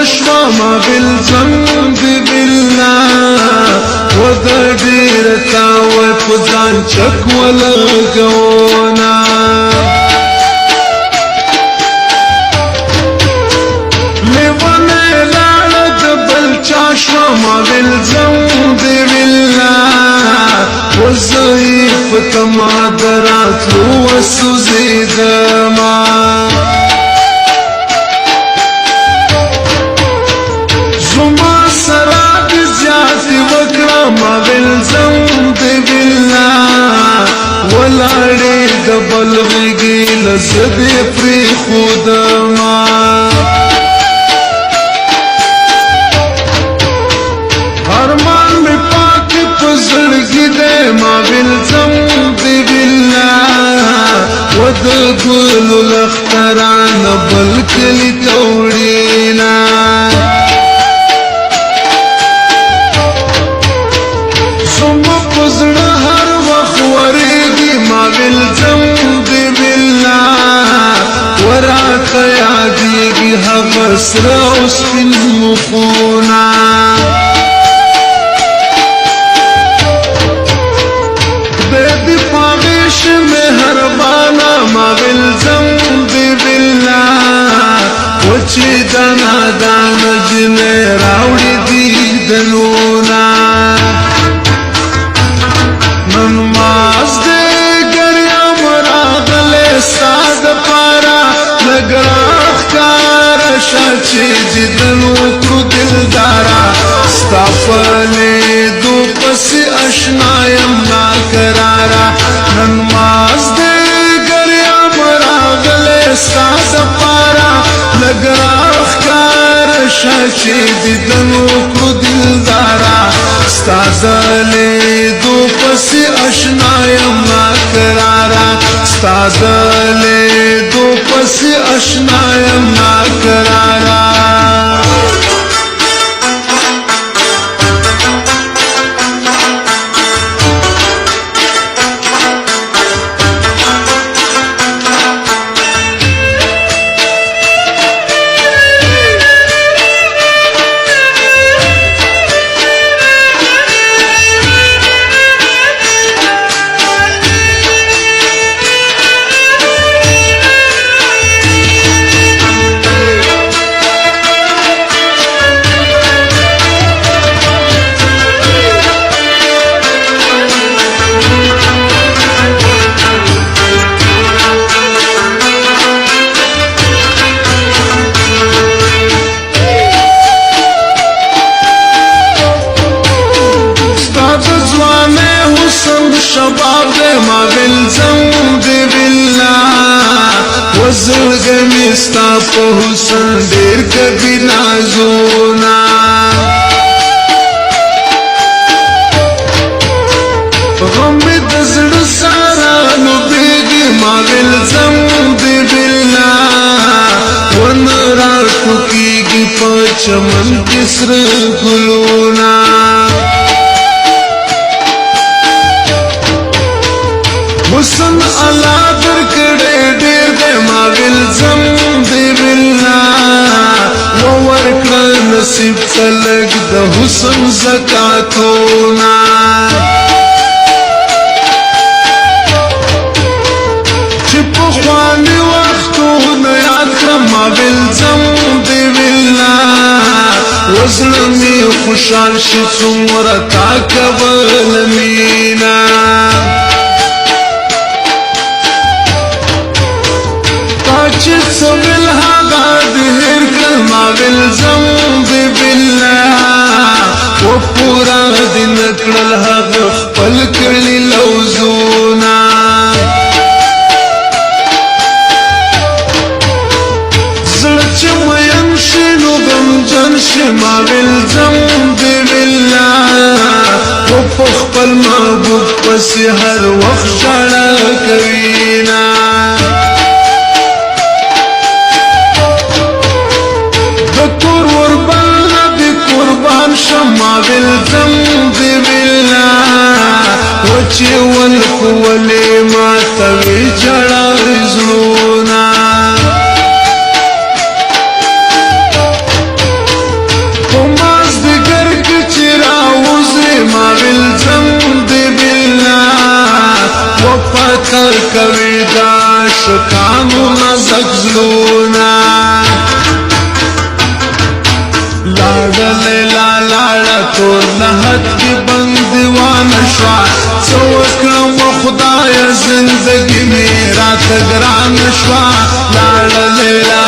شوما بالذنب بالله ودا ډیر تاوی پزان چک ولګونا لیوانه لاړه د بل چا شوما بالذنب بالله وضعیف تما دراتلو وسوزیدما ما بالذنب بالله ولاړې د بلغږي لزدې پرې خودما ارمان مې پاک په زړګي دی ما بالذنب بالله ود ګلو لختران بل کلي توړینا خیادیگی حفظ راوس فی المخونا بیدی پاغیش مہربانا ما بالذنب بالله وچی دانا دانا جنے راوڑی دیدنونا ننماز دے گریا مراغلے ساد پارا لگراخ کار شاچی جدنو کرو دلدارا ستافلی دو پسی اشنایم ناکرارا ننماز دے گریا مراغل استاد پارا لگراخ کار شاچی جدنو کرو دلدارا ستازلی دو پسی اشنایم ناکرارا ستازلی دو پسی اشنایم ناکرارا شباب دے ما بالذنب بالله وزرگمی ستا پا حسن دیر کبھی نازونا غم دزڑ سارا نبیگی ما بالذنب بالله ونرار ککیگی پا چمن کسر گلونا حسن اللہ در کڑے دیر دے ما بالذنب بالله وورکڑ نصیب تلگ دا حسن زکاتونا چپ خوانی وقتو نیاد کرم ما بالذنب بالله وزلمی خوشحال شی څومره کول مینا سبل هذا دهر كلمة بالذنب بالله وفورا دين كلها غفل كل لوزونا زرچ ما يمشي نغم جنش ما بالذنب بالله وفخبل محبوب پسی هر وقت شڑا کوینا شما بالذنب بالله وچی والقولی ما توی جڑا زلونا عاشقانو نزک زلونا لاړه لیلا لاړه تور لحد کی بندوان شوا څو کړم خدای زندگی می رات ګران شوا